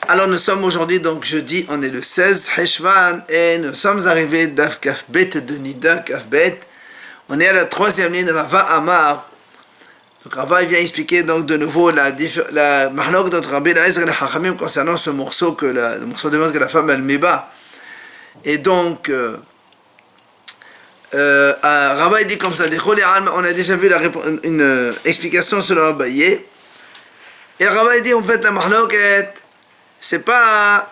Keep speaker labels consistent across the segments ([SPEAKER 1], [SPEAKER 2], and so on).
[SPEAKER 1] Alors nous sommes aujourd'hui, donc jeudi, on est le 16 Heshvan et nous sommes arrivés d'Af Kafbet de Nida Kafbet. On est à la troisième ligne de Rava Amar. Donc Rava vient expliquer donc de nouveau la mahlok de Rabbi Eliezer et le Chachamim concernant ce morceau le morceau de viande que la femme elle met bas. Et donc Rava dit comme ça, on a déjà vu une explication sur le Rabaye. Et Rava dit en fait la mahlok c'est pas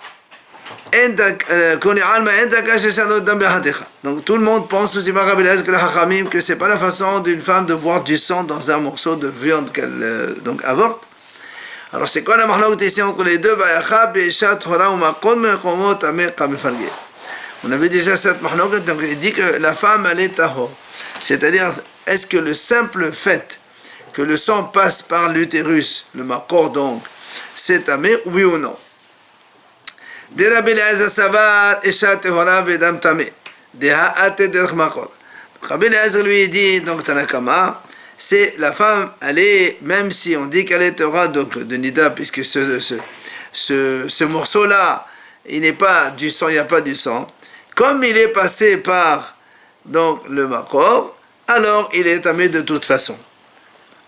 [SPEAKER 1] donc tout le monde pense aussi que c'est pas la façon d'une femme de voir du sang dans un morceau de viande qu'elle donc avorte. Alors c'est quoi la mahlok ici entre les deux? On avait déjà cette mahlok, donc il dit que la femme elle est tahor, c'est-à-dire est-ce que le simple fait que le sang passe par l'utérus, le makor donc, c'est tamé, oui ou non? Rabbi Eliezer savar isha tehora vedam tamé. Rabbi Eliezer lui dit donc Tanakama, c'est la femme, elle est, même si on dit qu'elle est tehora donc de Nida, puisque ce morceau-là, il n'est pas du sang, il n'y a pas du sang. Comme il est passé par donc le makor, alors il est tamé de toute façon.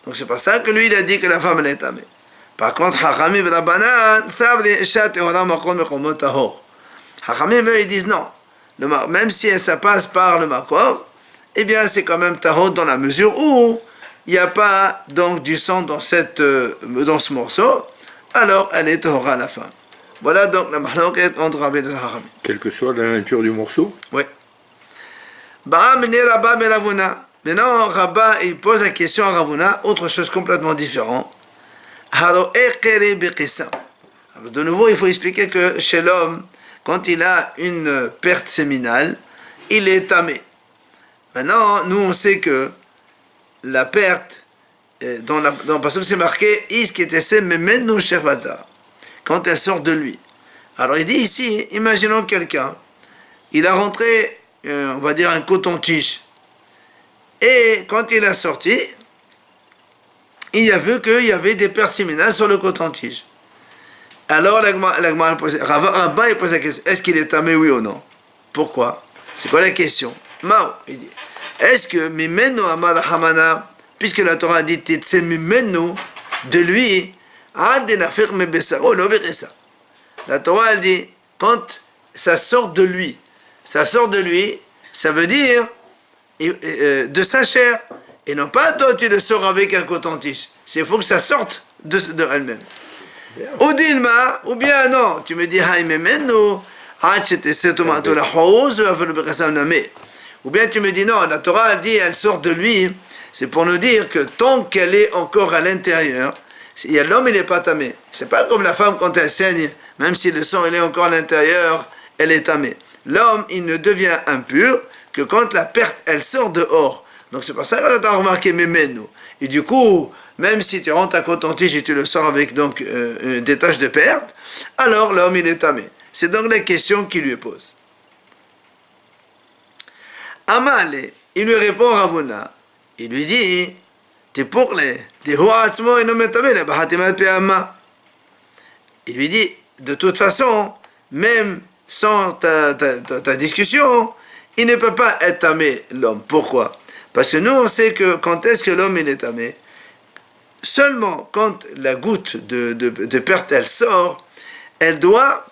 [SPEAKER 1] Donc c'est pour ça que lui il a dit que la femme elle est tamé. Par contre, Hachamim et Rabbanan savent les Isha Tehora Makor Mekomot Tahor. Hachamim, eux, ils disent non. Même si ça passe par le Makor, eh bien, c'est quand même Tahor dans la mesure où il n'y a pas donc du sang dans ce morceau, alors elle est Tehora la femme. Voilà donc la mahlok entre Rabbi et Hachamim.
[SPEAKER 2] Quelle que soit la nature du morceau?
[SPEAKER 1] Oui. Ba'a mene Rabba me Ravuna. Maintenant, Rabba, il pose la question à Ravuna, autre chose complètement différente. Alors, de nouveau, il faut expliquer que chez l'homme, quand il a une perte séminale, il est tamé. Maintenant, nous, on sait que la perte, dans le passage, c'est marqué, quand elle sort de lui. Alors, il dit ici, imaginons quelqu'un, il a rentré, on va dire, un coton-tige, et quand il a sorti, il a vu qu'il y avait des pertes séminales sur le coton-tige. Alors, Rabba pose la question, est-ce qu'il est tamé, oui ou non? Pourquoi? C'est quoi la question? Mao, il dit, est-ce que Mimeno Amar Hamana, puisque la Torah dit, c'est Mimeno, de lui, la Torah, elle dit, quand ça sort de lui, ça veut dire de sa chair. Et non pas toi, tu le sors avec un coton-tige. Il faut que ça sorte de elle-même. Ou Dilma, ou bien non, tu me dis, ou bien tu me dis non, la Torah dit, elle sort de lui, c'est pour nous dire que tant qu'elle est encore à l'intérieur, l'homme il n'est pas tamé. C'est pas comme la femme quand elle saigne, même si le sang il est encore à l'intérieur, elle est tamée. L'homme il ne devient impur que quand la perte elle sort dehors. Donc c'est pour ça qu'on a remarqué Memenu. Et du coup, même si tu rentres à coton-tige et tu le sors avec donc des taches de perte, alors l'homme il est tamé. C'est donc la question qu'il lui pose. Amale, il lui répond Ravuna. Il lui dit, t'es pour les il lui dit, de toute façon, même sans ta discussion, il ne peut pas être tamé l'homme. Pourquoi? Parce que nous, on sait que quand est-ce que l'homme il est tamé? Seulement quand la goutte de perte, elle sort, elle doit,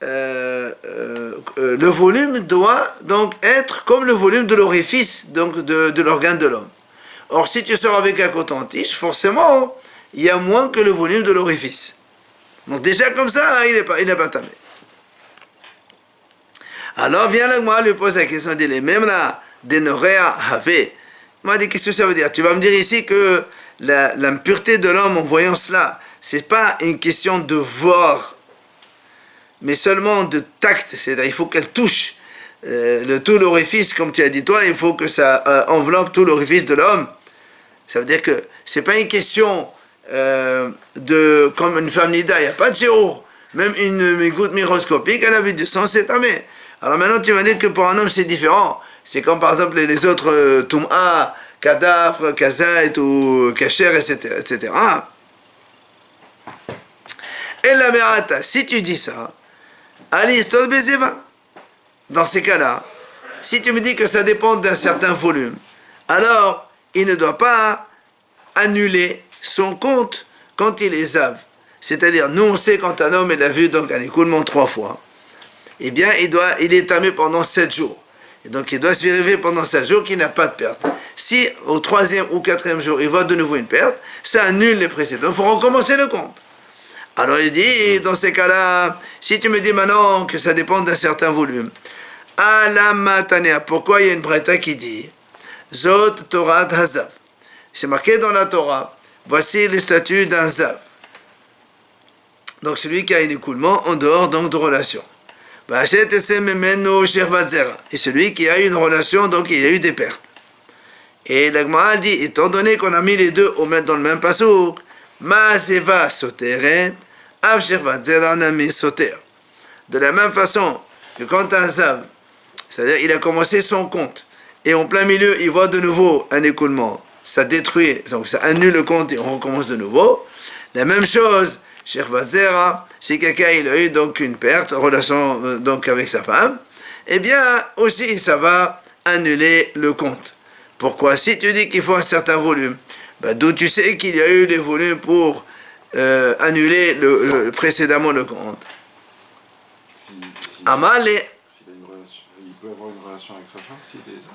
[SPEAKER 1] le volume doit donc être comme le volume de l'orifice donc de l'organe de l'homme. Or, si tu sors avec un coton-tige, forcément, il y a moins que le volume de l'orifice. Donc déjà comme ça, il n'est pas tamé. Alors vient le Gemara lui pose la question, il dit les mêmes là, Denorea Have. Moi, dit qu'est-ce que ça veut dire? Tu vas me dire ici que l'impureté de l'homme en voyant cela, c'est pas une question de voir, mais seulement de tact. C'est-à-dire il faut qu'elle touche tout l'orifice, comme tu as dit toi, il faut que ça enveloppe tout l'orifice de l'homme. Ça veut dire que c'est pas une question comme une femme nida, il n'y a pas de zéro. Même une goutte microscopique, elle a vu du sang, c'est tamé. Alors maintenant, tu vas dire que pour un homme, c'est différent. C'est comme par exemple les autres Toum'a, cadavre, kazait ou kacher, etc. la merata, si tu dis ça, Ali Bezeva, dans ces cas-là, si tu me dis que ça dépend d'un certain volume, alors il ne doit pas annuler son compte quand il est zav. C'est-à-dire, nous on sait quand un homme il a vu donc un écoulement 3 fois, eh bien il est tamé pendant 7 jours. Et donc il doit se vérifier pendant 7 jours qu'il n'a pas de perte. Si au 3e ou 4e jour il voit de nouveau une perte, ça annule les précédents. Il faut recommencer le compte. Alors il dit, dans ces cas-là, si tu me dis maintenant que ça dépend d'un certain volume, Alamatania, pourquoi il y a une braïta qui dit Zot Torah Hazav. C'est marqué dans la Torah, voici le statut d'un zav. Donc celui qui a un écoulement en dehors donc de relation. Et celui qui a eu une relation, donc il a eu des pertes. Et la Gemara dit, étant donné qu'on a mis les deux dans le même pasouk, Ma'aseva soteret, av shervat zera nami soter. De la même façon que quand un zav, c'est-à-dire il a commencé son compte, et en plein milieu il voit de nouveau un écoulement, ça détruit, donc ça annule le compte et on recommence de nouveau. La même chose, shervat zera, si quelqu'un il a eu donc une perte, relation donc avec sa femme, eh bien aussi ça va annuler le compte. Pourquoi? Si tu dis qu'il faut un certain volume, d'où tu sais qu'il y a eu les volumes pour annuler précédemment le compte. Amal et...
[SPEAKER 3] Il peut avoir une relation avec sa femme s'il est ça.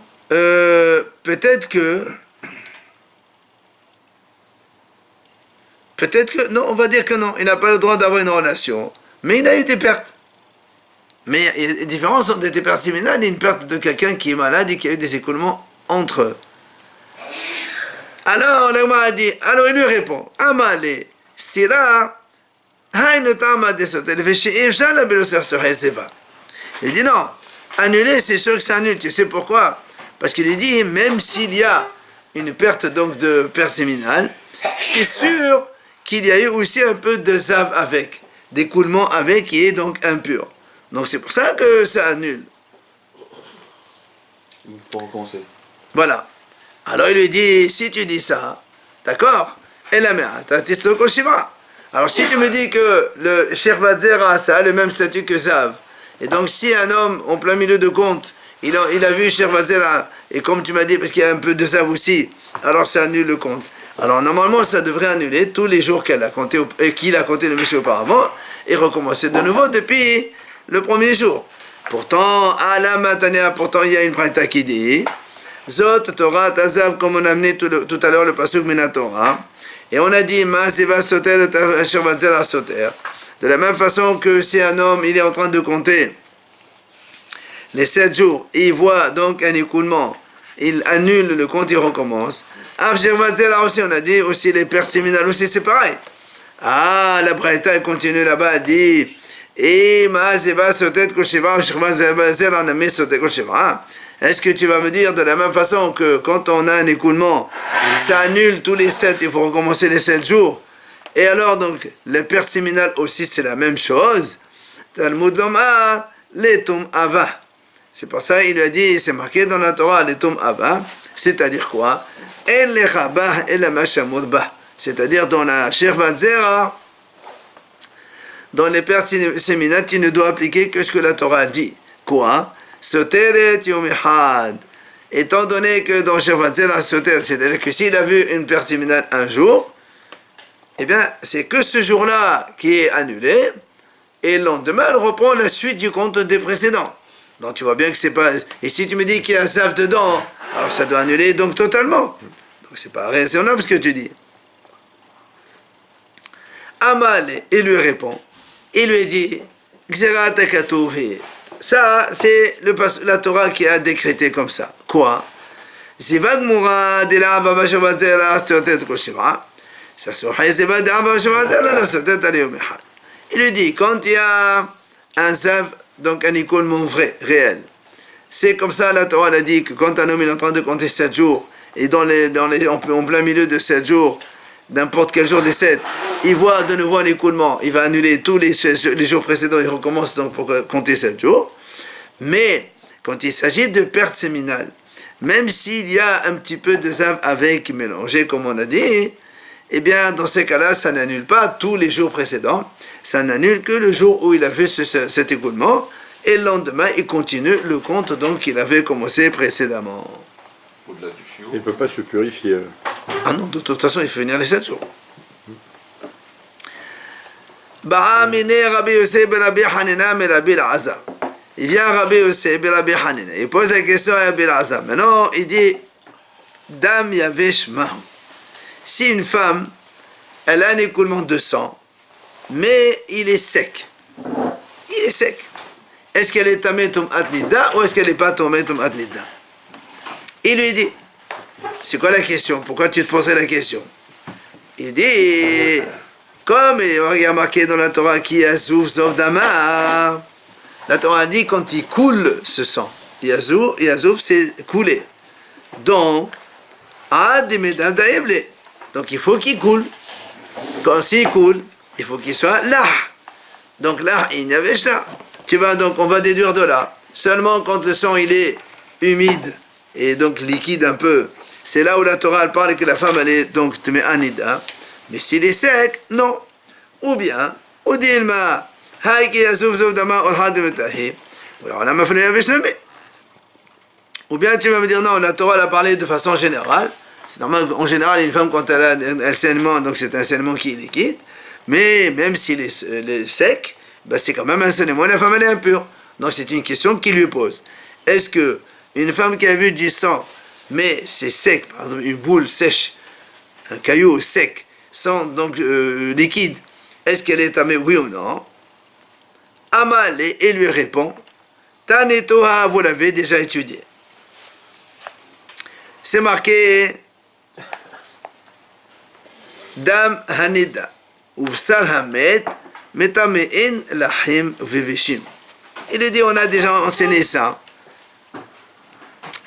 [SPEAKER 1] Peut-être que... Non, on va dire que non. Il n'a pas le droit d'avoir une relation. Mais il a eu des pertes. Mais il y a une différence entre des pertes séminales et une perte de quelqu'un qui est malade et qui a eu des écoulements entre eux. Alors, l'Agma a dit, alors il lui répond, Amale, Sira, il dit non, annuler, c'est sûr que ça annule. Tu sais pourquoi? Parce qu'il lui dit, même s'il y a une perte donc de perte séminale, c'est sûr qu'il y a eu aussi un peu de zav avec, d'écoulement avec, qui est donc impur. Donc c'est pour ça que ça annule.
[SPEAKER 3] Il faut recommencer.
[SPEAKER 1] Voilà. Alors il lui dit, si tu dis ça, d'accord, alors si tu me dis que le Shervat Zera, ça a le même statut que Zav, et donc si un homme en plein milieu de compte, il a vu Shervat Zera, et comme tu m'as dit, parce qu'il y a un peu de Zav aussi, alors ça annule le compte. Alors normalement ça devrait annuler tous les jours qu'il a compté le monsieur auparavant, et recommencer de nouveau depuis le premier jour. Pourtant, à la matania, pourtant il y a une braïta qui dit, Zot Torah Tazav, comme on a amené tout à l'heure le pasuk Mina Torah, et on a dit Ma'aseva soter de soter. De la même façon que si un homme il est en train de compter les 7 jours, il voit donc un écoulement, il annule le compte, il recommence. Là aussi, on a dit aussi les pertes séminales aussi, c'est pareil. Ah, la Braïta elle continue là-bas, elle dit et Ma'aseva soter kosheva, Shervazel anami soter kosheva. Est-ce que tu vas me dire de la même façon que quand on a un écoulement, ça annule tous les 7, il faut recommencer les 7 jours? Et alors donc, les pertes séminales aussi c'est la même chose. Talmud Lomar, letum ava. C'est pour ça il lui a dit, c'est marqué dans la Torah, letum ava, c'est-à-dire quoi? El lechabah el mashamud bah. C'est-à-dire dans la Shervat Zera, dans les pertes séminales, tu ne dois appliquer que ce que la Torah dit. Quoi? Soteret yom echad. Étant donné que dans Shervat Zera soter, c'est-à-dire que s'il a vu une perte séminale un jour, eh bien, c'est que ce jour-là qui est annulé, et le lendemain, elle reprend la suite du compte des précédents. Donc tu vois bien que c'est pas... Et si tu me dis qu'il y a un zav dedans, alors ça doit annuler donc totalement. Donc c'est pas raisonnable ce que tu dis. Amal, il lui répond. Il lui dit, Gzerat hakatuv. Ça, c'est la Torah qui a décrété comme ça. Quoi? Zivag mura de la baba shavazera stotet kosheva. Ça sera zivad de la baba shavazera la stotet aliyom echad. Il lui dit, quand il y a un zav, donc un écoulement vrai, réel, c'est comme ça la Torah a dit que quand un homme est en train de compter 7 jours, et en plein milieu de 7 jours, n'importe quel jour des 7, il voit de nouveau un écoulement, il va annuler tous les jours précédents, il recommence donc pour compter 7 jours. Mais quand il s'agit de perte séminale, même s'il y a un petit peu de zav avec mélangé, comme on a dit, eh bien, dans ces cas-là, ça n'annule pas tous les jours précédents. Ça n'annule que le jour où il a fait cet écoulement. Et le lendemain, il continue le compte donc qu'il avait commencé précédemment.
[SPEAKER 3] Au-delà du chiot.
[SPEAKER 2] Il ne peut pas se purifier.
[SPEAKER 1] Ah non, de toute façon, il faut venir les 7 jours. Rabbi Yosef ben Rabbi Hanina ben Rabbi Elazar. Il vient Rabbi Yosef ben Rabbi Hanina. Il pose la question à Rabbi Elazar. Maintenant, il dit Dam Yavesh Mahu. Si une femme, elle a un écoulement de sang, mais il est sec. Il est sec. Est-ce qu'elle est tamé tum'at nida ou est-ce qu'elle n'est pas tamé tum'at nida? Il lui dit, c'est quoi la question? Pourquoi tu te posais la question? Il dit, comme il y a marqué dans la Torah qui yazouf zov damar, la Torah dit quand il coule ce sang. Yazouf c'est couler. Donc, donc il faut qu'il coule. Quand s'il coule, il faut qu'il soit là. Donc là, il y avait ça. Donc on va déduire de là. Seulement quand le sang il est humide et donc liquide un peu, c'est là où la Torah elle parle que la femme elle est donc te met anida. Mais s'il est sec, non. Ou bien, ou bien tu vas me dire non, la Torah elle a parlé de façon générale. C'est normal, en général, une femme, quand elle a un saignement, donc c'est un saignement qui est liquide, mais même s'il est sec, ben c'est quand même un saignement, la femme elle est impure. Donc c'est une question qu'il lui pose. Est-ce que une femme qui a vu du sang, mais c'est sec, par exemple une boule sèche, un caillou sec, sang donc liquide, est-ce qu'elle est tamée, oui ou non? Amal et lui répond, Tanetoha, vous l'avez déjà étudié. C'est marqué Dam Hanida Uvsal Hamet Metamein Lahim Vivishim. Il dit on a déjà enseigné ça.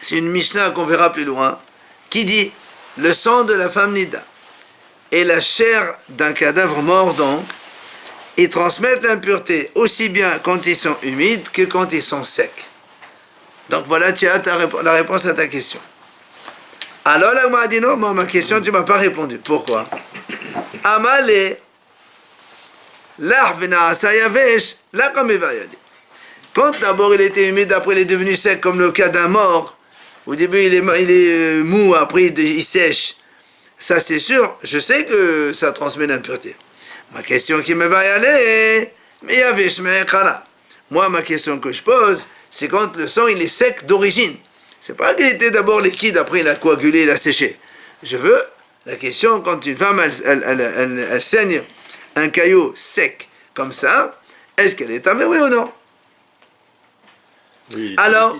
[SPEAKER 1] C'est une Mishnah qu'on verra plus loin qui dit le sang de la femme Nida et la chair d'un cadavre mort donc ils transmettent l'impureté aussi bien quand ils sont humides que quand ils sont secs. Donc voilà, tu as la réponse à ta question. Alors là, on m'a dit non, ma question, tu ne m'as pas répondu. Pourquoi? Amale, l'arvena sayavesh, là comme il va y aller. Quand d'abord il était humide, après il est devenu sec, comme le cas d'un mort. Au début il est mou, après il sèche. Ça c'est sûr, je sais que ça transmet l'impureté. Ma question qui me va y aller, mais yavesh me'ekhala. Moi, ma question que je pose, c'est quand le sang il est sec d'origine. C'est pas qu'il était d'abord liquide, après il a coagulé, il a séché. Je veux la question, quand une femme elle saigne un caillou sec comme ça, est-ce qu'elle est tamée, oui ou non?
[SPEAKER 2] Oui,
[SPEAKER 1] alors,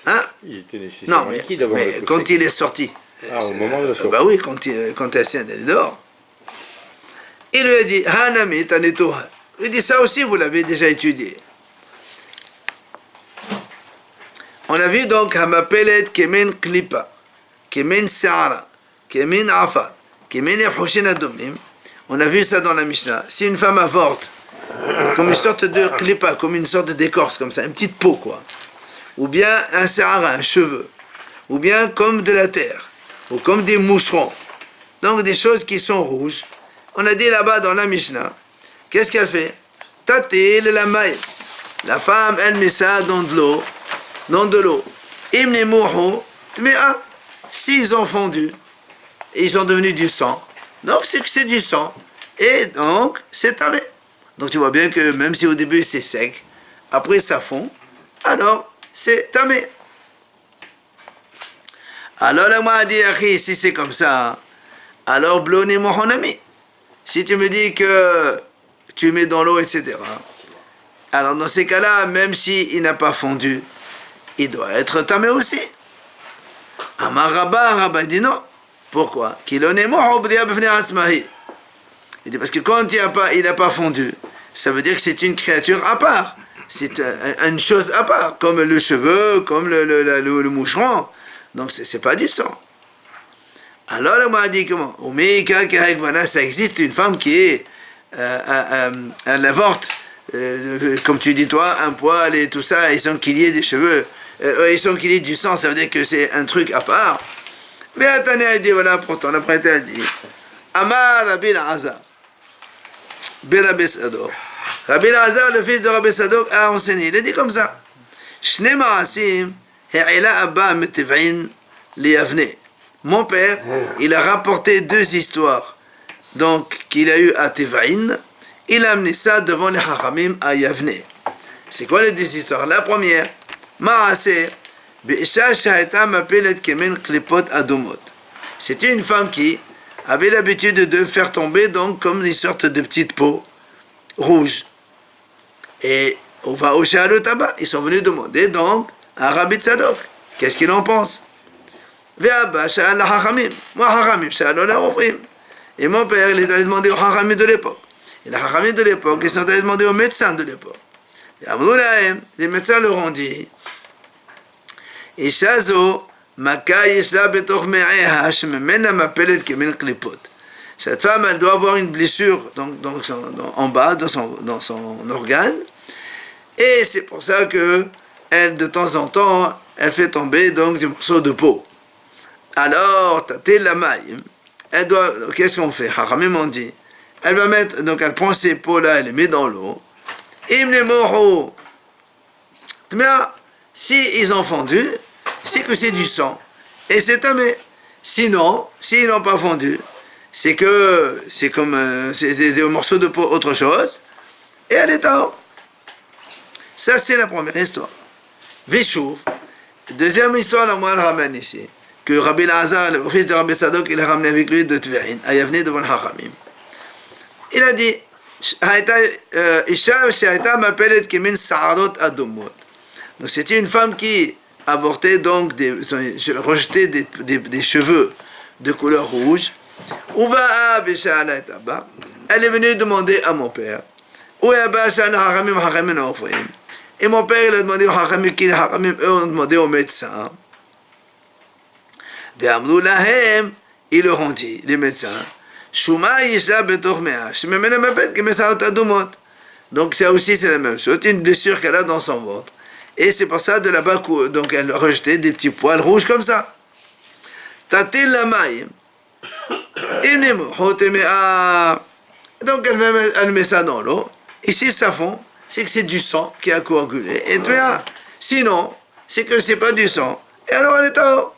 [SPEAKER 1] hein?
[SPEAKER 2] Il était nécessairement
[SPEAKER 1] non,
[SPEAKER 2] liquide avant
[SPEAKER 1] mais quand il est sorti.
[SPEAKER 2] Au moment de la sortie.
[SPEAKER 1] Bah oui, quand elle saigne, elle est dehors. Il lui a dit, Hanami tanetoha. Il dit ça aussi, vous l'avez déjà étudié. On a vu donc Hamapelet Kemen Klipa, Kemen Seara, Kemen Afar, Kemen Yafhoshin Adomim. On a vu ça dans la Mishnah. Si une femme avorte, comme une sorte de klipa, comme une sorte d'écorce, comme ça, une petite peau, quoi. Ou bien un seara, un cheveu. Ou bien comme de la terre. Ou comme des moucherons. Donc des choses qui sont rouges. On a dit là-bas dans la Mishnah, qu'est-ce qu'elle fait? Tatil la maille. La femme, elle met ça dans de l'eau. Dans de l'eau. S'ils ont fondu, et ils sont devenus du sang, donc c'est que c'est du sang. Et donc, c'est tamé. Donc tu vois bien que même si au début c'est sec, après ça fond, alors c'est tamé. Alors là, moi, a dit, si c'est comme ça, alors bloni mohonami. Si tu me dis que tu mets dans l'eau, etc. Alors dans ces cas-là, même s'il n'a pas fondu, il doit être tamé aussi. Amar Rabba dit non. Pourquoi? Il dit parce que quand il n'a pas fondu, ça veut dire que c'est une créature à part. C'est une chose à part, comme le cheveu, comme le moucheron. Donc c'est pas du sang. Alors on m'a dit comment? Ça existe une femme qui est elle avorte, comme tu dis toi, un poil et tout ça, ils sont qu'il y ait des cheveux. Ils sont qu'il y ait du sang, ça veut dire que c'est un truc à part. Mais Atania a dit, voilà, pourtant, après elle dit, Amar Rabbi Elazar, ben Rabbi Sadok. Rabbi Elazar, le fils de Rabbi Sadok, a enseigné. Il a dit comme ça. Shne ma'asim ha'ila abba metiv'in liyavne. Mon père, il a rapporté deux histoires. Donc, qu'il a eu à Tiv'in, il a amené ça devant les Chachamim à Yavne. C'est quoi les deux histoires? La première, Ma'aseh, Be'isha sha'eta mapelet kemen klipot adomot. C'était une femme qui avait l'habitude de faire tomber donc comme une sorte de petite peau rouge. Et on va au Sha'alut Abba. Ils sont venus demander donc à Rabbi Tzadok qu'est-ce qu'il en pense. Ve'abba sha'al ha'chachamim. Moi ha'chachamim sha'alo la'ofrim. Et mon père, il est allé demander aux ha'chachamim de l'époque. Et les ha'chachamim de l'époque, ils sont allés demander aux médecins de l'époque. Et les médecins leur ont dit Isha zo maka yeshla betoch me'eha shememena mapelet kemen klipot. Cette femme, elle doit avoir une blessure donc, en bas, dans son organe. Et c'est pour ça que elle, de temps en temps, elle fait tomber donc des morceaux de peau. Alors, taté la maille, elle doit, qu'est-ce qu'on fait? Hachamim m'ont dit, elle va mettre, donc elle prend ces peaux-là, elle les met dans l'eau. Imne moho. Mais si ils ont fondu, c'est que c'est du sang. Et c'est tamé. Sinon, s'ils n'ont pas fondu, c'est que c'est comme c'est des morceaux de peau, autre chose. Et elle est en haut. Ça, c'est la première histoire. Vishuv. Deuxième histoire, la moine ramène ici. Que Rabbi Elazar, le fils de Rabbi Sadok, il a ramené avec lui de Tverin, à Yavne devant le Hachamim. Il a dit, Isha Shaita m'appelait Kemin Sa'arot Adomot. Donc c'était une femme qui avortait donc, rejetait des cheveux de couleur rouge. Elle est venue demander à mon père. Et mon père, il a demandé aux Hachamim, qui les Hachamim, eux, ont demandé aux médecins. Ils leur ont dit, les médecins, donc ça aussi c'est la même chose, c'est une blessure qu'elle a dans son ventre. Et c'est pour ça de là-bas, donc elle rejetait des petits poils rouges comme ça. Tatil la maille. Donc elle met ça dans l'eau. Ici ça fond, c'est que c'est du sang qui a coagulé. Et puis, sinon, c'est que c'est pas du sang. Et alors elle est en haut.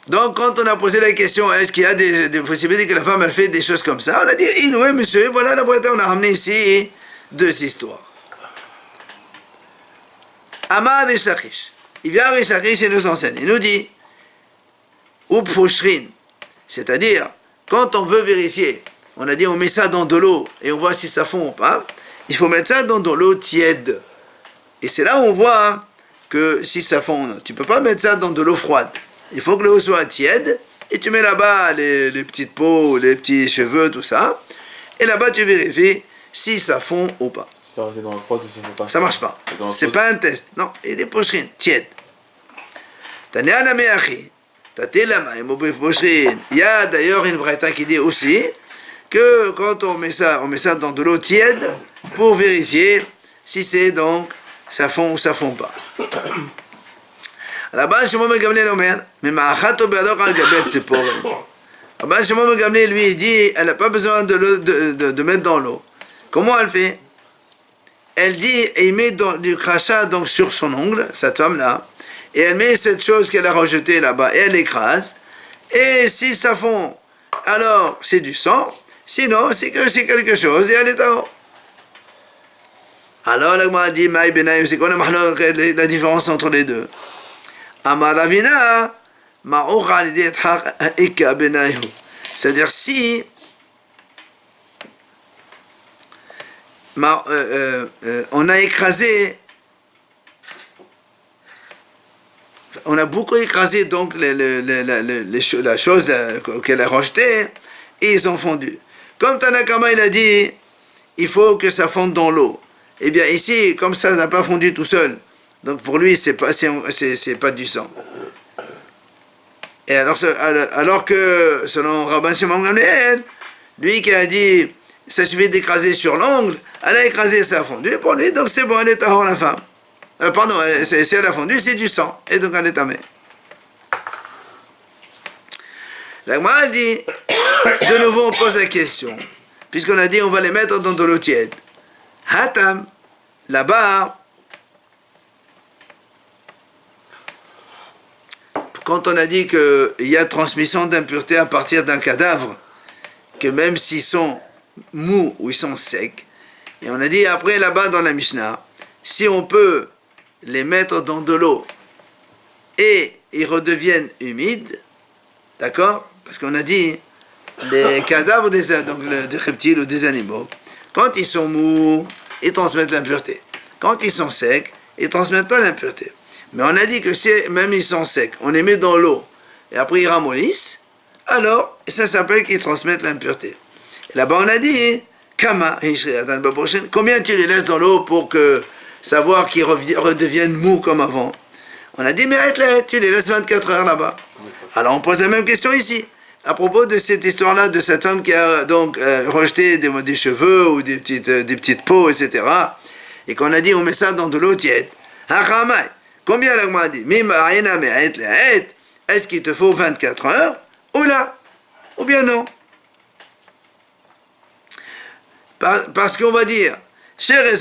[SPEAKER 1] Donc, quand on a posé la question, est-ce qu'il y a des possibilités que la femme elle fait des choses comme ça, on a dit, oui, monsieur, voilà la boîte, on a ramené ici deux histoires. Amar Rishakish. Il vient à Rishakish et nous enseigne. Il nous dit, Upfoshrin, c'est-à-dire, quand on veut vérifier, on a dit, on met ça dans de l'eau et on voit si ça fond ou pas, il faut mettre ça dans de l'eau tiède. Et c'est là où on voit que si ça fond, tu ne peux pas mettre ça dans de l'eau froide. Il faut que l'eau soit tiède, et tu mets là-bas les petites peaux, les petits cheveux, tout ça, et là-bas tu vérifies si ça fond ou pas.
[SPEAKER 2] Si ça restait dans le froid, ça ne fait pas.
[SPEAKER 1] Ça marche pas. C'est pas un test. Non, et des pocherines, tièdes. Il y a d'ailleurs une braïta qui dit aussi que quand on met ça dans de l'eau tiède pour vérifier si c'est donc ça fond ou ça fond pas. Rabban Shimon ben Gamliel omer, mais ma'achato be'adok al gabet seporim. Rabban Shimon ben Gamliel lui il dit, elle n'a pas besoin de mettre dans l'eau. Comment elle fait? Elle dit, et il met du crachat donc sur son ongle, cette femme là, et elle met cette chose qu'elle a rejetée là-bas et elle l'écrase. Et si ça fond, alors c'est du sang. Sinon c'est que c'est quelque chose et elle est en haut. Alors la Gemara dit, Maï benaïm, c'est quoi la différence entre les deux? Amaravina, c'est-à-dire si on a écrasé, on a beaucoup écrasé donc la chose qu'elle a rejetée et ils ont fondu. Comme Tanakama il a dit, il faut que ça fonde dans l'eau. Eh bien ici, comme ça n'a pas fondu tout seul, donc pour lui, c'est pas du sang. Et alors que, selon Rabban Shimon ben Gamliel, lui qui a dit, ça suffit d'écraser sur l'ongle, elle a écrasé, ça a fondu, pour lui, donc c'est bon, elle est hors la femme. pardon, si elle a fondu, c'est du sang. Et donc elle est tamée. La Gemara dit, de nouveau on pose la question. Puisqu'on a dit on va les mettre dans de l'eau tiède. Hatam, là-bas, quand on a dit qu'il y a transmission d'impureté à partir d'un cadavre, que même s'ils sont mous ou ils sont secs, et on a dit après là-bas dans la Mishnah, si on peut les mettre dans de l'eau et ils redeviennent humides, d'accord? Parce qu'on a dit les cadavres des reptiles ou des animaux, quand ils sont mous, ils transmettent l'impureté. Quand ils sont secs, ils ne transmettent pas l'impureté. Mais on a dit que si même ils sont secs, on les met dans l'eau et après ils ramollissent, alors ça s'appelle qu'ils transmettent l'impureté. Et là-bas on a dit, Kama, combien tu les laisses dans l'eau pour que savoir qu'ils redeviennent mous comme avant? On a dit, mais arrête, tu les laisses 24 heures là-bas. Alors on pose la même question ici. À propos de cette histoire-là, de cette femme qui a donc rejeté des cheveux ou des petites peaux, etc. Et qu'on a dit, on met ça dans de l'eau tiède. Combien la Gemara dit? Est-ce qu'il te faut 24 heures? Ou là? Ou bien non? Parce qu'on va dire, parce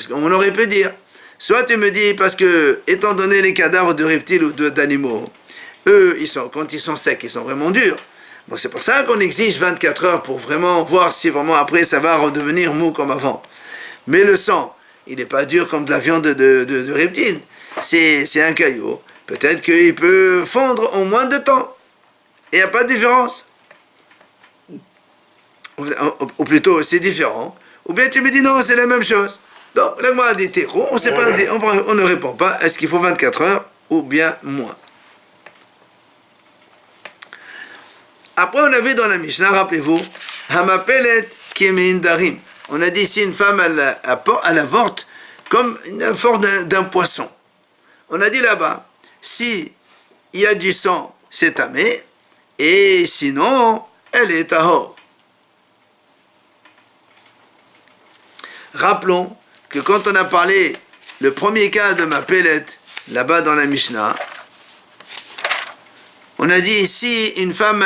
[SPEAKER 1] qu'on aurait pu dire, soit tu me dis, parce que, étant donné les cadavres de reptiles ou d'animaux, eux, quand ils sont secs, ils sont vraiment durs. Bon, c'est pour ça qu'on exige 24 heures pour vraiment voir si vraiment après ça va redevenir mou comme avant. Mais le sang, il n'est pas dur comme de la viande de reptile. C'est un caillou. Peut-être qu'il peut fondre en moins de temps. Et il n'y a pas de différence. Ou plutôt, c'est différent. Ou bien tu me dis non, c'est la même chose. Donc, la Gemara dit Tero, on ne répond pas. Est-ce qu'il faut 24 heures ou bien moins? Après, on a vu dans la Mishnah, rappelez-vous, Hamapelet Kemin Darim. On a dit ici une femme, elle avorte comme une forme d'un poisson. On a dit là-bas, si il y a du sang, c'est tamé, et sinon, elle est tahor. Rappelons que quand on a parlé le premier cas de Mapelet, là-bas dans la Mishnah, on a dit ici, une femme,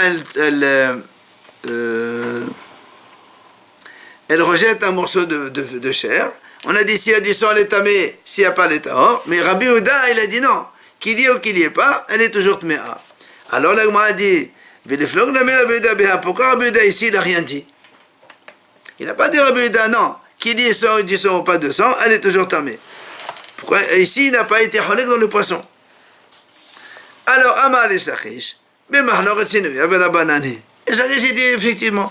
[SPEAKER 1] elle rejette un morceau de chair. On a dit, s'il y a du sang, elle est tamée, s'il n'y a pas, elle est tahor. Mais Rabbi Yehuda, il a dit non. Qu'il y ait ou qu'il n'y ait pas, elle est toujours tméa. Alors la Gemara a dit, pourquoi Rabbi Yehuda ici, il n'a rien dit? Il n'a pas dit Rabbi Yehuda, non. Qu'il y ait du sang ou pas de sang, elle est toujours tamée. Pourquoi ici, il n'a pas été cholek dans le poisson? Alors, Amar et Shachish, mais Mahnoret Sinu, il y avait la banane. Et Shachish dit effectivement,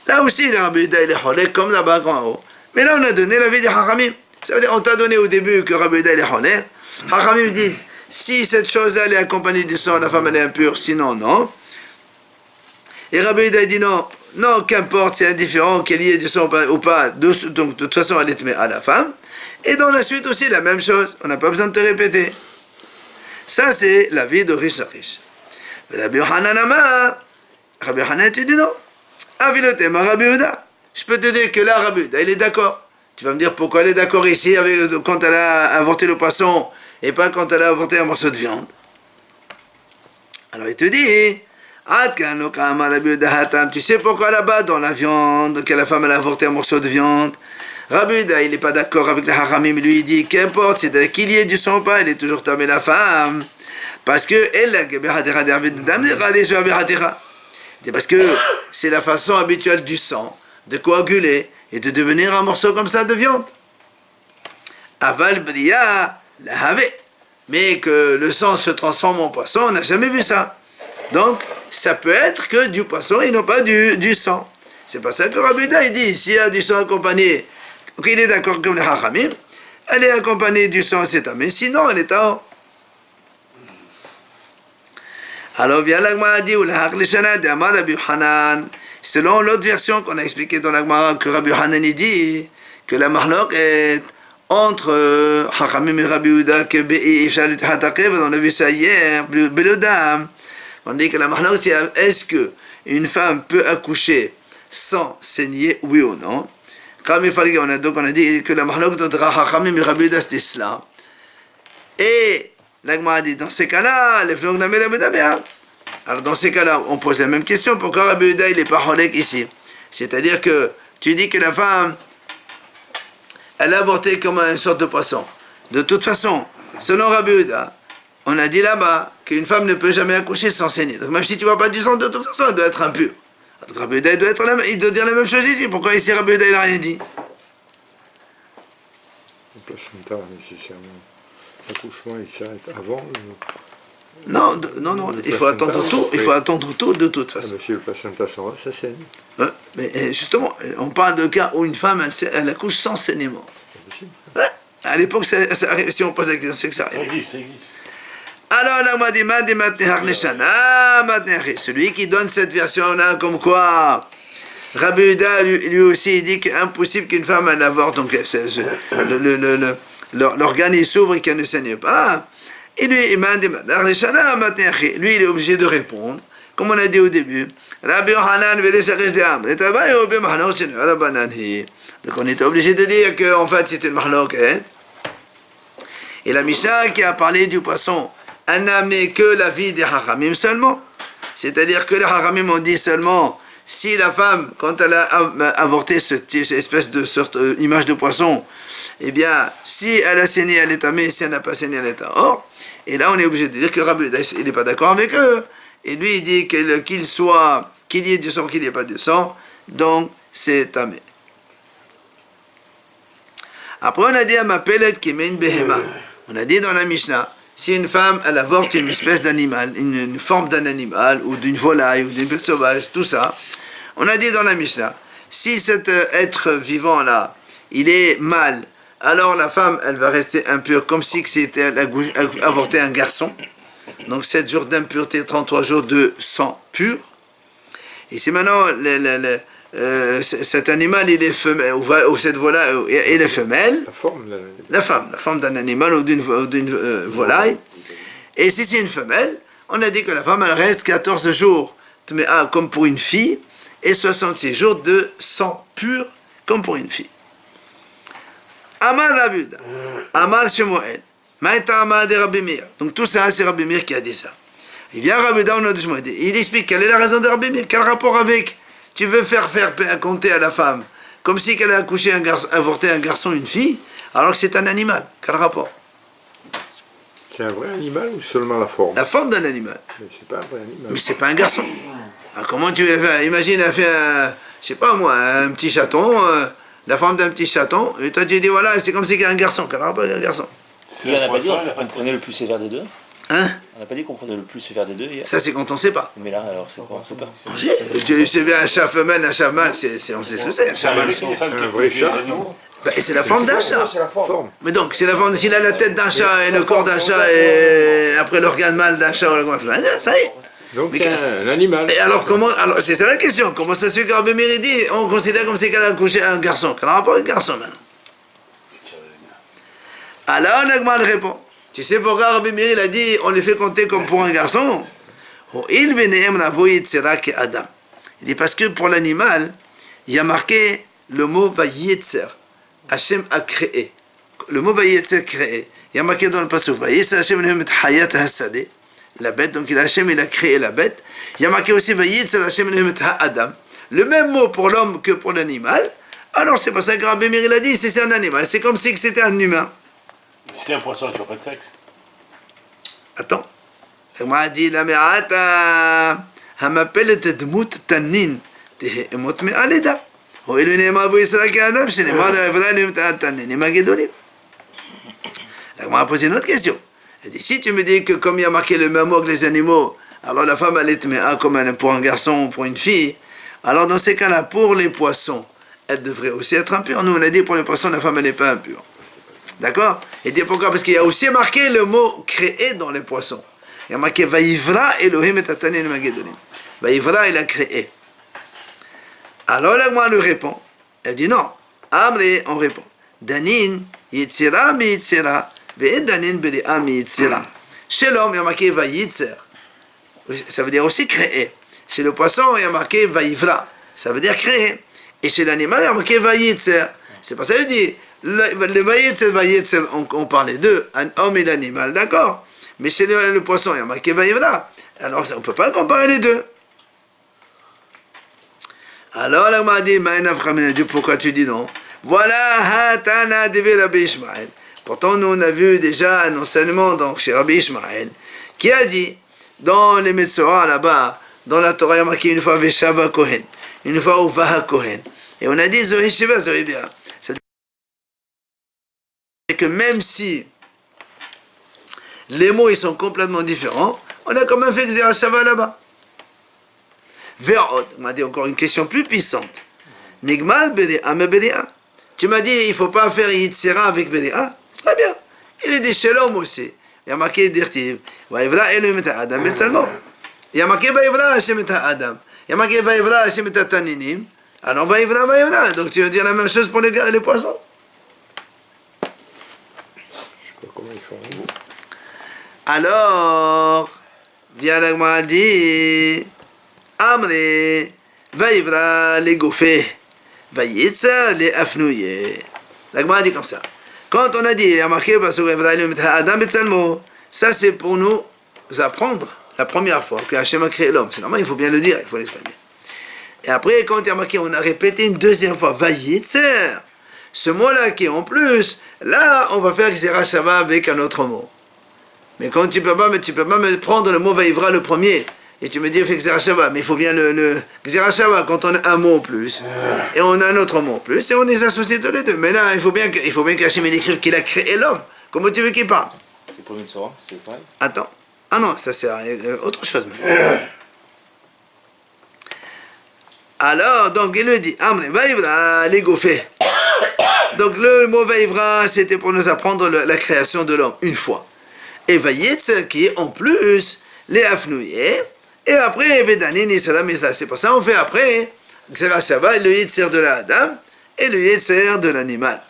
[SPEAKER 1] là aussi, le Rabbi Yehuda, il est cholek comme là-bas en haut. Mais là, on a donné l'avis des Hachamim. Ça veut dire, on t'a donné au début que Rabbi Yehuda, il est cholek. Hachamim disent, si cette chose-là, elle est accompagnée du sang, la femme, elle est impure, sinon, non. Et Rabbi Yehuda, il dit non, qu'importe, c'est indifférent qu'il y ait du sang ou pas, donc de toute façon, elle est tmée à la femme. Et dans la suite aussi, la même chose, on n'a pas besoin de te répéter. Ça, c'est la vie de Rish Lachish. Rabbi Yochanan Amar, Rabbi Yochanan, tu dis non. Avilotema Rabbi Yehuda. Je peux te dire que là, Rabbi Yehuda, il est d'accord. Tu vas me dire pourquoi elle est d'accord ici quand elle a avorté le poisson et pas quand elle a avorté un morceau de viande. Alors il te dit, tu sais pourquoi là-bas, dans la viande, que la femme elle a avorté un morceau de viande, Rabbi Yehuda, il n'est pas d'accord avec les Haramim, lui il dit qu'importe, c'est qu'il y ait du sang ou pas, elle est toujours tamée la femme. Parce que parce que c'est la façon habituelle du sang de coaguler et de devenir un morceau comme ça de viande. Aval bria la have. Mais que le sang se transforme en poisson, on n'a jamais vu ça. Donc, ça peut être que du poisson et non pas du sang. C'est pas ça que Rabbi Yehuda il dit. S'il y a du sang accompagné, il est d'accord comme les Hachamim, elle est accompagnée du sang, c'est tamé. Sinon, elle est tahor. Alors, vient la Gemara dit, selon l'autre version qu'on a expliqué dans la Gemara, que Rabbi Yochanan dit que la mahlok est entre Hachamim et Rabbi Yehuda, que on a vu ça hier, Belodam. On dit que la mahlok, c'est est-ce que une femme peut accoucher sans saigner, oui ou non? Donc on a dit que la mahlok de Chachamim et Rabbi Yehuda c'était cela. Et l'Agma a dit dans ces cas-là, les flog namé d'Abedabéa. Alors dans ces cas-là, on pose la même question, pourquoi Rabbi Yehuda il n'est pas holek ici? C'est-à-dire que tu dis que la femme, elle a avorté comme une sorte de poisson. De toute façon, selon Rabbi Yehuda, on a dit là-bas qu'une femme ne peut jamais accoucher sans saigner. Donc même si tu ne vois pas du sang, de toute façon, elle doit être impure. Donc Rabbi Yehuda, il doit dire la même chose ici. Pourquoi ici Rabbi Yehuda, il n'a rien dit?
[SPEAKER 2] Le placenta, nécessairement. L'accouchement, il s'arrête avant.
[SPEAKER 1] Non, il faut attendre tout. Il faut attendre tout de toute façon.
[SPEAKER 2] Si le placenta s'en va, ça saigne.
[SPEAKER 1] Mais justement, on parle de cas où une femme, elle accouche sans saignement. À l'époque, si on pose la question, c'est que ça arrive.
[SPEAKER 4] Ça existe.
[SPEAKER 1] Alors là, on m'a dit, celui qui donne cette version-là, comme quoi Rabbi Yehuda, lui aussi, il dit qu'il est impossible qu'une femme elle avorte, donc l'organe il s'ouvre et qu'elle ne saigne pas. Et lui, il est obligé de répondre, comme on a dit au début. Donc on est obligé de dire qu'en fait c'est une mahlok. Et la Mishnah qui a parlé du poisson, elle n'a amené que la vie des Hachamim seulement. C'est-à-dire que les Hachamim ont dit seulement, si la femme, quand elle a avorté cette espèce de sorte image de poisson, eh bien, si elle a saigné, elle est tamée, si elle n'a pas saigné, elle est hors. Et là, on est obligé de dire que Rabbi Yehuda, il n'est pas d'accord avec eux. Et lui, il dit qu'il y ait du sang, qu'il n'y ait pas de sang, donc c'est tamé. Après, on a dit à ma pellet qui met une behema. On a dit dans la Mishnah, si une femme, elle avorte une espèce d'animal, une forme d'un animal, ou d'une volaille, ou d'une bête sauvage, tout ça, on a dit dans la Mishnah, si cet être vivant-là, il est mâle, alors la femme, elle va rester impure, comme si c'était avorté un garçon. Donc 7 jours d'impureté, 33 jours de sang pur. Et si maintenant, cet animal, il est femelle, ou cette volaille, il est femelle, la forme d'un animal ou d'une volaille. Et si c'est une femelle, on a dit que la femme, elle reste 14 jours, comme pour une fille, et 66 jours de sang pur, comme pour une fille. Amar Rabbi Yehuda, Amar Shemuel, Maïta Amar de Rabbi Meir. Donc tout ça, c'est Rabbi Meir qui a dit ça. Il vient Rabbi Yehuda, on a dit, il explique quelle est la raison de Rabbi Meir, quel rapport avec... Tu veux faire compter à la femme comme si qu'elle a avorté un garçon, une fille, alors que c'est un animal. Quel rapport?
[SPEAKER 2] C'est un vrai animal ou seulement la forme?
[SPEAKER 1] La forme d'un animal.
[SPEAKER 2] Mais c'est pas un vrai animal.
[SPEAKER 1] Mais c'est pas un garçon. Alors comment tu veux faire? Imagine, elle fait je sais pas moi, un petit chaton, la forme d'un petit chaton, et toi tu dis voilà, c'est comme si c'était un garçon. Quel rapport avec un garçon?
[SPEAKER 4] On n'a pas dit qu'on prenait le plus sévère des deux?
[SPEAKER 1] Hein?
[SPEAKER 4] On n'a pas dit qu'on prenait le plus sévère des deux hier.
[SPEAKER 1] Ça c'est quand on sait pas.
[SPEAKER 4] Mais là, alors c'est quoi? On sait pas.
[SPEAKER 1] Tu sais bien, un chat femelle, un chat mâle, on sait ce que c'est. Un chat mâle.
[SPEAKER 2] C'est un vrai chat.
[SPEAKER 1] Et c'est la forme d'un chat.
[SPEAKER 5] C'est la forme.
[SPEAKER 1] Mais donc, c'est la forme, s'il a la tête d'un chat et le corps d'un chat et après l'organe mâle d'un chat, ça y est.
[SPEAKER 2] Donc c'est un animal.
[SPEAKER 1] Et alors comment, c'est ça la question, comment ça se fait que Rabbi Meir dit, on considère comme si qu'elle a accouché un garçon? Quel rapport avec un garçon maintenant? Alors Nagman répond, tu sais pourquoi Rabbi Meir il a dit, on les fait compter comme pour un garçon? Il dit parce que pour l'animal, il y a marqué le mot Vayetzer. Hachem a créé. Le mot Vayetzer créé. Il y a marqué dans le passage Vayetzer Hachem nehemet hayat hasadeh. La bête, donc Hachem il a créé la bête. Il y a marqué aussi Vayetzer Hachem nehemet ha'adam. Le même mot pour l'homme que pour l'animal. Alors c'est pour ça que Rabbi Meir il a dit, c'est un animal. C'est comme si c'était un humain.
[SPEAKER 4] Si c'est un poisson, tu n'as pas de sexe.
[SPEAKER 1] Attends. On a dit la me'ata hamapelet dmut tanin tehemot me'aleda. הואיל ונאמר בו ישראל כאדם, שנאמר בוודאי נאמר התנינים הגדולים. הגמרא a posé une autre question. Elle dit, si tu me dis que comme il y a marqué le même mot que les animaux, alors la femme elle est tméa comme pour un garçon ou pour une fille, alors dans ces cas-là, pour les poissons, elle devrait aussi être impure. Nous on a dit pour les poissons, la femme elle n'est pas impure. D'accord? Et dit pourquoi? Parce qu'il y a aussi marqué le mot créé dans les poissons. Il y a marqué Vayivra Elohim et Atanim Magedolim. Vayivra il a créé. Alors l'Agma lui répond, elle dit non, Amri, on répond, Danin, Yitzira mi Yitzira, Ve'ed Danin B'de'a mi Yitzira. Chez l'homme, il y a marqué Vayitzer, ça veut dire aussi créer. Chez le poisson, il y a marqué Vayivra, ça veut dire créer. Et chez l'animal, il y a marqué Vayitzer. C'est pour ça qu'il dit, le Vayitzer, on parle des deux, un homme et l'animal, d'accord. Mais chez le poisson, il y a marqué Vayivra. Alors, on ne peut pas comparer les deux. Alors, la m'a dit, pourquoi tu dis non? Voilà, Hatana de Rabbi Ishmael. Pourtant, nous, on a vu déjà un enseignement donc, chez Rabbi Ishmael, qui a dit, dans les Metzora, là-bas, dans la Torah, il y a marqué une fois Veshava Kohen, une fois Uvaha Kohen. Et on a dit Zohi Shiva, Zohi Bia. C'est que même si les mots ils sont complètement différents, on a quand même fait Xera Shava là-bas. Verot, on m'a dit encore une question plus puissante. Nigmal Bedia, me Bedia. Tu m'as dit il ne faut pas faire Yitzira avec Bedia. Très bien. Il est des Shalom aussi. Il y a marqué Dirtiv. Vaivra Elohim et Adam Betzalmo. Il y a marqué Vaivra Hashem et Adam. Il y a marqué Vaivra Hashem et Taninim. Alors Vaivra, Vaivra. Donc tu veux dire la même chose pour les poissons.
[SPEAKER 2] Je sais pas comment ils font.
[SPEAKER 1] Alors, vient l'agma dit Amre, Vaivra les gofé, Vayitza les afnouye. L'agma dit comme ça. Quand on a dit, il y a marqué parce que Adam Betzalmo, ça c'est pour nous apprendre la première fois que Hachem a créé l'homme. C'est normal, il faut bien le dire, il faut l'exprimer. Et après, quand il y a marqué, on a répété une deuxième fois, Vayitzer. Ce mot-là qui est en plus, là, on va faire Xera Shava avec un autre mot. Mais quand tu peux pas me prendre le mot Vaivra le premier, et tu me dis fais Xera Shava, mais il faut bien le Xera Shava quand on a un mot en plus, et on a un autre mot en plus, et on les associe tous les deux. Mais là, il faut bien qu'Hachem écrive qu'il a créé l'homme. Comment tu veux qu'il parle?
[SPEAKER 4] C'est pour Metzora, c'est pareil.
[SPEAKER 1] Attends. Ah non, ça c'est autre chose maintenant. Alors, donc il le dit, Amre, Vaivra, les gofé. Donc le mot Vaivra, c'était pour nous apprendre la création de l'homme, une fois. Et Vayitz, qui est en plus, les afnouillés, et après, Vedanin, Isalam, Isla. C'est pour ça qu'on fait après, Xera Shava, le Yitzer de l'Adam, et le Yitzer de l'animal.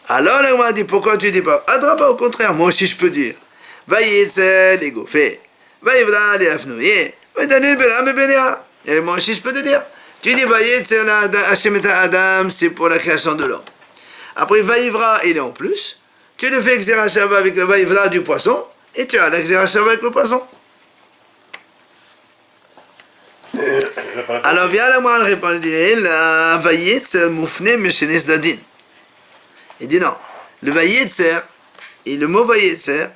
[SPEAKER 1] Alors, là, on m'a dit, pourquoi tu dis pas? Adrapa, au contraire, moi aussi je peux dire. Vayitz, les gofé, Vaivra, les afnouillés, Vedanin, Beram, et Benéa. Et moi aussi je peux te dire. Tu dis Vayitz, Hashem et Adam, c'est pour la création de l'homme. Après, Vaivra, il est en plus. Tu le fais Xera Shava avec le Vaivra du poisson, et tu as la Xera Shava avec le poisson. Alors viens là, moi, elle répond, la Vayitz moufne meshenes dadin. Il dit non, le Vayitzer, et le mot Vayitzer,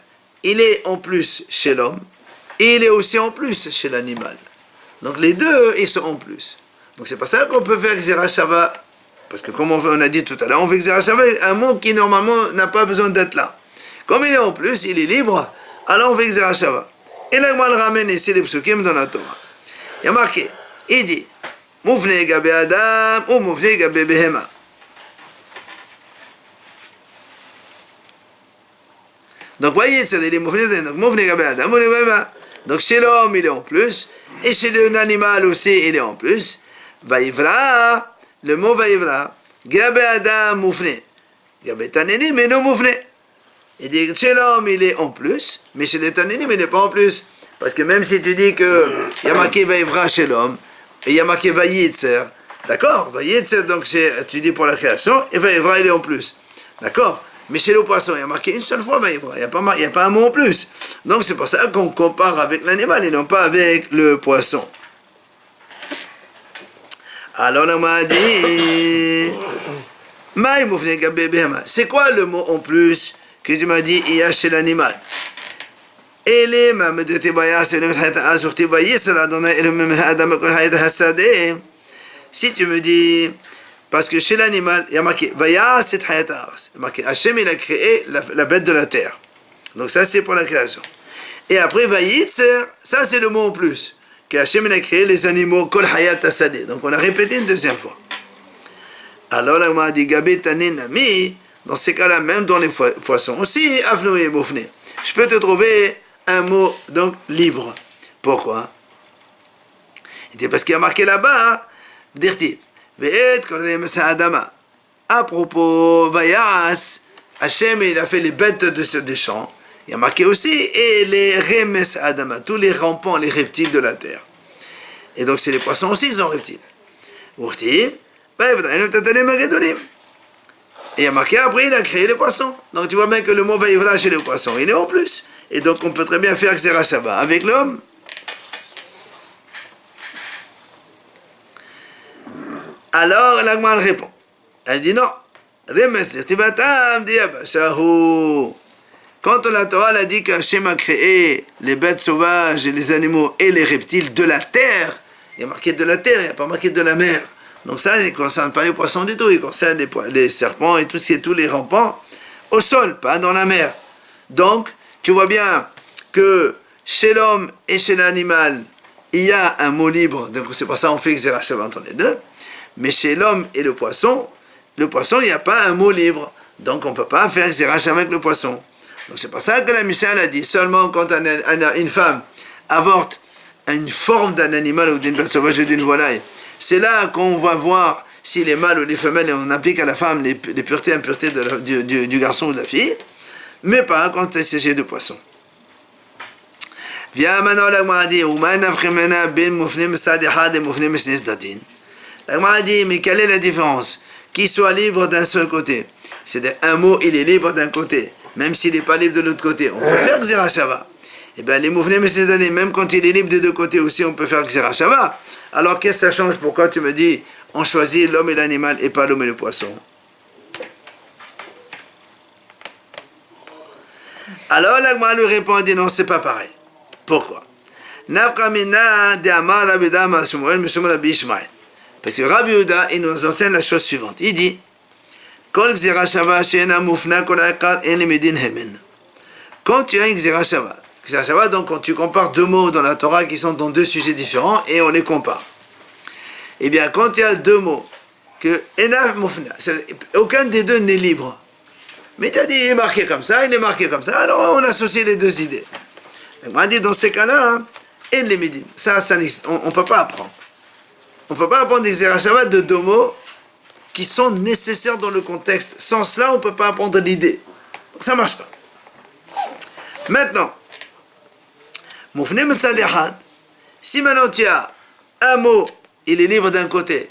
[SPEAKER 1] il est en plus chez l'homme, et il est aussi en plus chez l'animal. Donc les deux, ils sont en plus. Donc c'est pas ça qu'on peut faire Xera Shava. Parce que comme on a dit tout à l'heure, on fait Xera Shava, un mot qui normalement n'a pas besoin d'être là. Comme il est en plus, il est libre, alors on fait Xera Shava. Et là, on le ramène ici les psukim dans la Torah. Il y a marqué, il dit, Mouvne gabe Adam ou Mouvne gabe Behema. Donc voyez, c'est les Mouvne gabe Adam ou Behema. Donc chez l'homme, il est en plus, et chez l'animal aussi, il est en plus. Vaivra. Le mot Vaivra, Gabe Adam Moufne, Gabe Taneni, mais non Moufne. Il dit chez l'homme il est en plus, mais chez les Taneni, mais il n'est pas en plus. Parce que même si tu dis qu'il y a marqué Vaivra chez l'homme, et il y a marqué Vayitzer, d'accord? Vayitzer, donc tu dis pour la création, et Vaivra il est en plus. D'accord? Mais chez le poisson, il y a marqué une seule fois Vaivra, il n'y a pas un mot en plus. Donc c'est pour ça qu'on compare avec l'animal et non pas avec le poisson. Alors on m'a dit, c'est quoi le mot en plus que tu m'as dit il y a chez l'animal? Si tu me dis, parce que chez l'animal, il y a marqué, Hachem il a créé la bête de la terre. Donc ça c'est pour la création. Et après Vayitzer, ça c'est le mot en plus. Que Hachem a créé les animaux, Kol Hayat Asadeh. Donc on a répété une deuxième fois. Alors là, on m'a dit, Gabé Taninami, dans ces cas-là, même dans les poissons aussi, Afnou et Moufne. Je peux te trouver un mot, donc, libre. Pourquoi? Il dit, parce qu'il y a marqué là-bas, Dirtiv, Ve'et Kodem Adama. À propos, Vayas, Hachem, il a fait les bêtes des champs. Il y a marqué aussi, et les remes adama, tous les rampants, les reptiles de la terre. Et donc, c'est les poissons aussi, ils sont reptiles. Urtiv, Et il y a marqué après, il a créé les poissons. Donc tu vois bien que le mot Vaïvra chez les poissons, il est en plus. Et donc on peut très bien faire Xera Shava avec l'homme. Alors l'Agman répond. Elle dit non. Quand la Torah a dit qu'Hachem a créé les bêtes sauvages et les animaux et les reptiles de la terre, il y a marqué de la terre, il n'y a pas marqué de la mer. Donc ça, il ne concerne pas les poissons du tout, il concerne les serpents et tous les rampants au sol, pas dans la mer. Donc, tu vois bien que chez l'homme et chez l'animal, il y a un mot libre, donc c'est pour ça qu'on fait Xera Shava entre les deux. Mais chez l'homme et le poisson, il n'y a pas un mot libre. Donc on ne peut pas faire Xera Shava avec le poisson. Donc c'est pour ça que la Mishnah a dit, seulement quand une femme avorte une forme d'un animal ou d'une bête sauvage ou d'une volaille, c'est là qu'on va voir si les mâles ou les femelles, et on applique à la femme les puretés et impuretés du garçon ou de la fille, mais pas quand il s'agit de poisson. Viens maintenant, la Gemara dit, la Gemara dit, mais quelle est la différence? Qu'il soit libre d'un seul côté. C'est-à-dire, un mot, il est libre d'un côté, même s'il n'est pas libre de l'autre côté. On peut faire Xera Shava. Eh bien, les mouvements mesnézadin, même quand il est libre des deux côtés aussi, on peut faire Xera Shava. Alors, qu'est-ce que ça change? Pourquoi tu me dis, on choisit l'homme et l'animal et pas l'homme et le poisson? Alors, la Gemara lui répond, dit non, c'est pas pareil. Pourquoi? Parce que Rabbi Yehuda, il nous enseigne la chose suivante. Il dit, quand tu as une Xera Shava, donc quand tu compares deux mots dans la Torah qui sont dans deux sujets différents et on les compare. Eh bien, quand il y a deux mots, que aucun des deux n'est libre. Mais tu as dit, il est marqué comme ça, il est marqué comme ça, alors on associe les deux idées. On m'a dit, dans ces cas-là, et les médines, ça on ne peut pas apprendre. On ne peut pas apprendre des Xera Shava de deux mots qui sont nécessaires dans le contexte. Sans cela, on ne peut pas apprendre l'idée. Donc ça ne marche pas. Maintenant, si maintenant tu as un mot, il est libre d'un côté,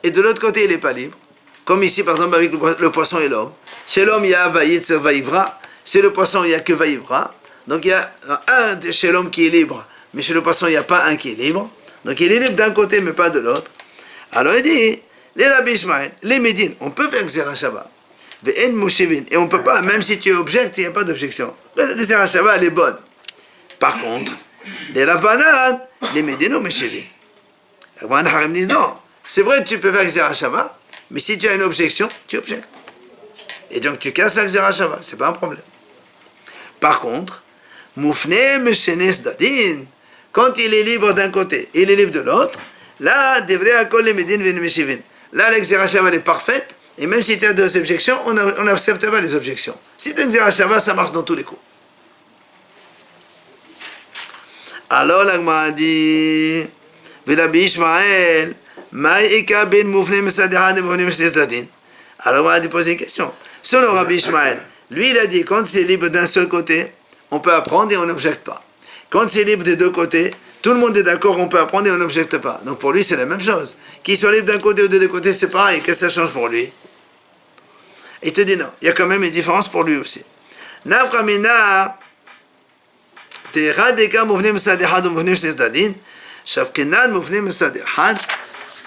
[SPEAKER 1] et de l'autre côté, il n'est pas libre, comme ici par exemple avec le poisson et l'homme. Chez l'homme, il y a Vayitzer Vayivra, chez le poisson, il n'y a que Vayivra. Donc il y a un chez l'homme qui est libre, mais chez le poisson, il n'y a pas un qui est libre. Donc il est libre d'un côté, mais pas de l'autre. Alors il dit, les Rabbi Ishmael, les Médines, on peut faire Xera Shava. Et on ne peut pas, même si tu objectes, il n'y a pas d'objection. La Xera Shava, elle est bonne. Par contre, les Ravanan, les Médines, Meshevin. Les Ravanan Harim disent non. C'est vrai que tu peux faire Xera Shava, mais si tu as une objection, tu objectes. Et donc tu casses la Xera Shava, c'est pas un problème. Par contre, Moufne Meshenes Dadin, quand il est libre d'un côté, il est libre de l'autre, là, devrait accoler les Médines Ven Meshevin. Là, la Xera Shava est parfaite, et même si tu as deux objections, on n'accepte pas les objections. Si tu as une Xera Shava, ça marche dans tous les coups. Alors, la Gemara dit, Rabbi Ishmael, Maïka ben Moufne Mesadehad et Moufne Meshezdadin. Alors, on va lui poser une question. Selon Rabbi Ishmael, lui, il a dit, quand c'est libre d'un seul côté, on peut apprendre et on n'objecte pas. Quand c'est libre des deux côtés, tout le monde est d'accord, on peut apprendre et on n'objecte pas. Donc pour lui, c'est la même chose. Qu'il soit libre d'un côté ou de deux côtés, c'est pareil. Qu'est-ce que ça change pour lui? Il te dit non. Il y a quand même une différence pour lui aussi. Nafkamina, Teradeka Mouvne Mesadehad ou Mouvne Meshezdadin, Shavkenan Mouvne Mesadehad,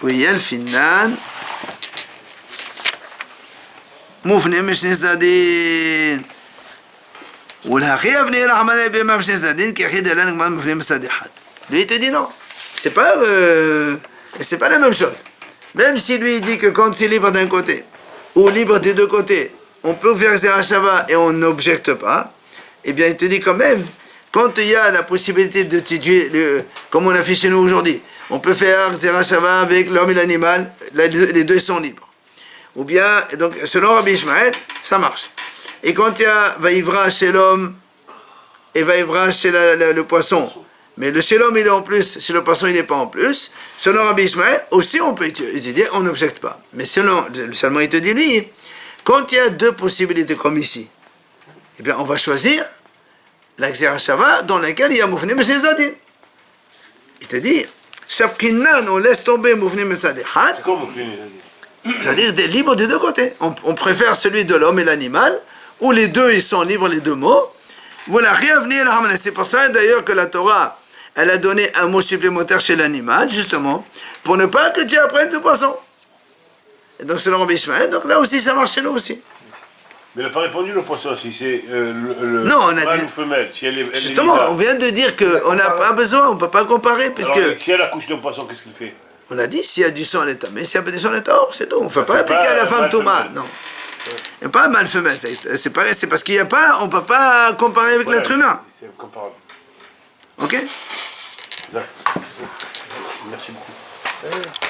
[SPEAKER 1] Uyel Finan, Mouvne Meshezdadin. Lui, il te dit non. C'est pas la même chose. Même si lui il dit que quand c'est libre d'un côté, ou libre des deux côtés, on peut faire Xera Shava et on n'objecte pas, eh bien il te dit quand même, quand il y a la possibilité de tuer, comme on a fait chez nous aujourd'hui, on peut faire Xera Shava avec l'homme et l'animal, les deux sont libres. Ou bien, donc selon Rabbi Ishmael, ça marche. Et quand il y a Vaïvra chez l'homme et Vaïvra chez le poisson, mais chez l'homme il est en plus, chez le poisson il n'est pas en plus, selon Rabbi Ishmael, aussi on peut étudier, on n'objecte pas. Mais seulement il te dit lui, quand il y a deux possibilités comme ici, eh bien on va choisir la Xera Shava dans laquelle il y a Moufne Meshezdadin. Il te dit, Shafkinan, on laisse tomber Moufne Meshezdadin.
[SPEAKER 4] C'est quoi Moufne Meshezdadin?
[SPEAKER 1] C'est-à-dire des libres des deux côtés. On préfère celui de l'homme et l'animal, où les deux ils sont libres, les deux mots. Voilà, c'est pour ça d'ailleurs que la Torah, elle a donné un mot supplémentaire chez l'animal, justement, pour ne pas que Dieu apprenne le poisson. Et donc c'est le Rabbi Ishmael, donc là aussi ça marche chez nous aussi.
[SPEAKER 5] Mais il n'a pas répondu le poisson, si c'est
[SPEAKER 1] Non, on a
[SPEAKER 5] mâle
[SPEAKER 1] dit,
[SPEAKER 5] ou femelle. Si elle est
[SPEAKER 1] justement, on vient de dire qu'on n'a pas besoin, on ne peut pas comparer, puisque
[SPEAKER 5] alors, si elle accouche d'un poisson, qu'est-ce qu'il fait?
[SPEAKER 1] on a dit s'il y a du sang, elle est tamée, s'il n'y a pas du sang, elle est hors, c'est tout. On ne fait pas
[SPEAKER 5] c'est
[SPEAKER 1] appliquer
[SPEAKER 5] pas
[SPEAKER 1] à la
[SPEAKER 5] un
[SPEAKER 1] femme
[SPEAKER 5] mâle
[SPEAKER 1] Touma,
[SPEAKER 5] femelle.
[SPEAKER 1] non. Il n'y a pas un mâle femelle, c'est pareil, c'est parce qu'il n'y a pas, on ne peut pas comparer avec l'être humain.
[SPEAKER 5] C'est comparable.
[SPEAKER 1] Ok?
[SPEAKER 5] Exact. Merci beaucoup.